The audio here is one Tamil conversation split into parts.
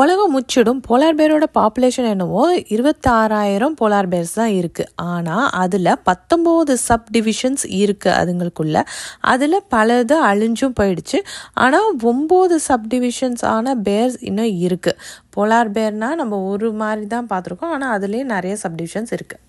உலகம் முற்றிலும் போலார் பேரோட பாப்புலேஷன் என்னவோ 26,000 போலார் பேர்ஸ் தான் இருக்குது. ஆனால் அதில் 19 சப் டிவிஷன்ஸ் இருக்குது அதுங்களுக்குள்ள. அதில் பலது அழிஞ்சும் போயிடுச்சு. ஆனால் 9 சப் டிவிஷன்ஸ் ஆன பேர்ஸ் இன்னும் இருக்குது. போலார் பேர்னால் நம்ம ஒரு மாதிரி தான் பார்த்துருக்கோம். ஆனால் அதுலேயே நிறைய சப் டிவிஷன்ஸ் இருக்குது.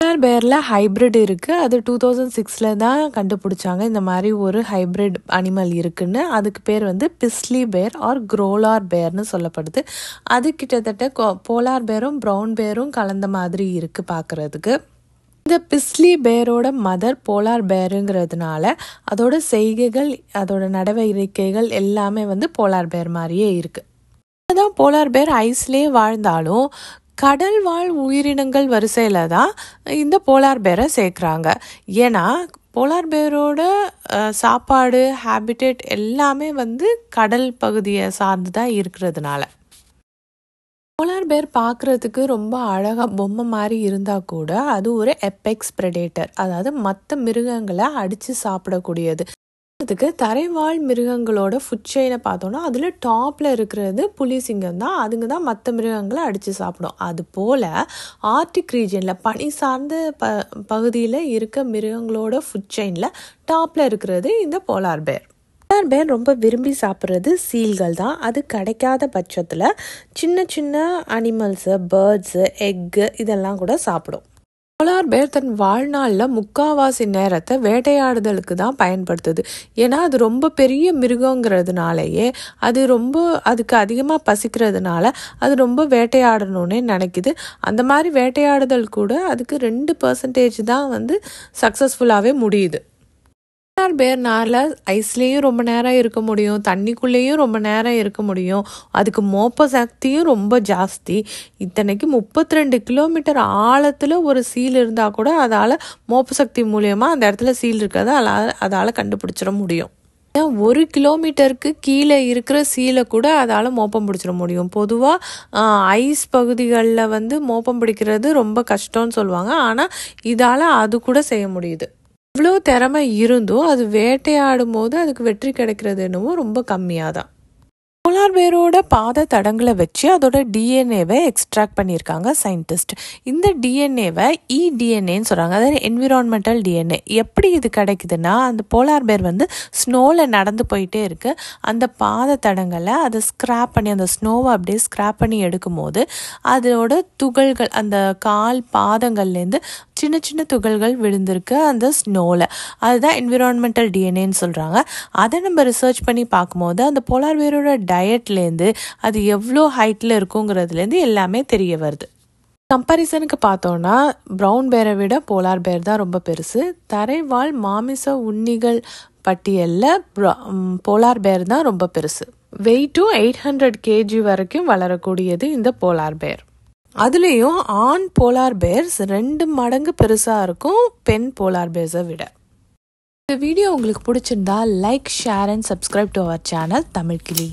போலார் பேரில் ஹைப்ரிட் இருக்குது. அது 2006 தான் கண்டுபிடிச்சாங்க. இந்த மாதிரி ஒரு ஹைப்ரிட் அனிமல் இருக்குன்னு. அதுக்கு பேர் பிஸ்லி பேர் ஆர் குரோலார் பேர்னு சொல்லப்படுது. அது கிட்டத்தட்ட போலார் பேரும் ப்ரௌன் பேரும் கலந்த மாதிரி இருக்குது பார்க்குறதுக்கு. இந்த பிஸ்லி பேரோட மதர் போலார் பேருங்கிறதுனால அதோட செய்கைகள், அதோட நடவடிக்கைகள் எல்லாமே போலார் பேர் மாதிரியே இருக்குது. அதுதான் போலார் பேர் ஐஸ்லேயே வாழ்ந்தாலும் கடல் வாழ் உயிரினங்கள் வரிசையில் தான் இந்த போலார் பேரை சேர்க்குறாங்க. ஏன்னா போலார் பேரோட சாப்பாடு, ஹேபிடேட் எல்லாமே கடல் பகுதியை சார்ந்து தான் இருக்கிறதுனால. போலார் பேர் பார்க்குறதுக்கு ரொம்ப அழகாக பொம்மை மாதிரி இருந்தால் கூட அது ஒரு எபெக்ஸ் பிரெடேட்டர், அதாவது மற்ற மிருகங்களை அடித்து சாப்பிடக்கூடியது. அதுக்கு தரைவாழ் மிருகங்களோட ஃபுட் செயினை பார்த்தோன்னா அதில் டாப்பில் இருக்கிறது புலி, சிங்கம் தான். அதுங்க தான் மற்ற மிருகங்களை அடித்து சாப்பிடும். அது போல் ஆர்டிக் ரீஜனில் பனி சார்ந்த பகுதியில் இருக்க மிருகங்களோட ஃபுட் செயினில் டாப்பில் இருக்கிறது இந்த போலார் பேர். போலார் பேர் ரொம்ப விரும்பி சாப்பிட்றது சீல்கள் தான். அது கிடைக்காத பட்சத்தில் சின்ன சின்ன அனிமல்ஸு, பேர்ட்ஸு, எக்கு இதெல்லாம் கூட சாப்பிடும். போலார் பேர் தன் வாழ்நாளில் முக்கால்வாசி நேரத்தை வேட்டையாடுதலுக்கு தான் பயன்படுத்துது. ஏன்னா அது ரொம்ப பெரிய மிருகங்கிறதுனாலேயே அதுக்கு அதிகமாக பசிக்கிறதுனால அது ரொம்ப வேட்டையாடணும்னே நினைக்குது. அந்த மாதிரி வேட்டையாடுதல் கூட அதுக்கு 2% தான் சக்ஸஸ்ஃபுல்லாகவே முடியுது. போலார் பேர்னால ஐஸ்லேயும் ரொம்ப நேரம் இருக்க முடியும், தண்ணிக்குள்ளேயும் ரொம்ப நேரம் இருக்க முடியும். அதுக்கு மோப்ப சக்தியும் ரொம்ப ஜாஸ்தி. இத்தனைக்கு 32 கிலோமீட்டர் ஆழத்தில் ஒரு சீல் இருந்தால் கூட அதால் மோப்ப சக்தி மூலயமா அந்த இடத்துல சீல் இருக்கிறத அதால் கண்டுபிடிச்சிட முடியும். 1 கிலோமீட்டருக்கு கீழே இருக்கிற சீலை கூட அதால் மோப்பம் பிடிச்சிட முடியும். பொதுவாக ஐஸ் பகுதிகளில் மோப்பம் பிடிக்கிறது ரொம்ப கஷ்டம்னு சொல்லுவாங்க. ஆனால் இதால் அது கூட செய்ய முடியுது. இவ்வளோ திறமை இருந்தும் அது வேட்டையாடும் போது அதுக்கு வெற்றி கிடைக்கிறது என்னவோ ரொம்ப கம்மியாக தான். போலார் பேரோட பாத தடங்களை வச்சு அதோட டிஎன்ஏவை எக்ஸ்ட்ராக்ட் பண்ணியிருக்காங்க சயின்டிஸ்ட். இந்த டிஎன்ஏவை இடிஎன்ஏன்னு சொல்கிறாங்க, அதாவது என்விரான்மெண்டல் டிஎன்ஏ. எப்படி இது கிடைக்குதுன்னா, அந்த போலார் பேர் ஸ்னோவில் நடந்து போயிட்டே இருக்குது. அந்த பாத தடங்களை அதை ஸ்க்ராப் பண்ணி, அந்த ஸ்னோவை அப்படியே ஸ்க்ராப் பண்ணி எடுக்கும் போது அதோட துகள்கள், அந்த கால் பாதங்கள்லேருந்து சின்ன சின்ன துகள்கள் விழுந்திருக்கு அந்த ஸ்னோவில். அதுதான் என்விரான்மெண்டல் டிஎன்ஏன்னு சொல்கிறாங்க. அதை நம்ம ரிசர்ச் பண்ணி பார்க்கும்போது அந்த போலார் பேரோட டயட்லேருந்து அது எவ்வளோ ஹைட்டில் இருக்குங்கிறதுலேருந்து எல்லாமே தெரிய வருது. கம்பேரிசனுக்கு பார்த்தோன்னா ப்ரௌன் பேரை விட போலார் பேர் தான் ரொம்ப பெருசு. தரைவாழ் மாமிச உண்ணிகள் பட்டியலில் போலார் பேர் தான் ரொம்ப பெருசு. வெயிட்டும் 800 kg வரைக்கும் வளரக்கூடியது இந்த போலார் பேர். அதுலேயும் ஆண் போலார் பேர்ஸ் 2 மடங்கு பெருசாக இருக்கும் பெண் போலார் பேர்ஸை விட. இந்த வீடியோ உங்களுக்கு பிடிச்சிருந்தா like, share and subscribe to our channel Tamil கிளி.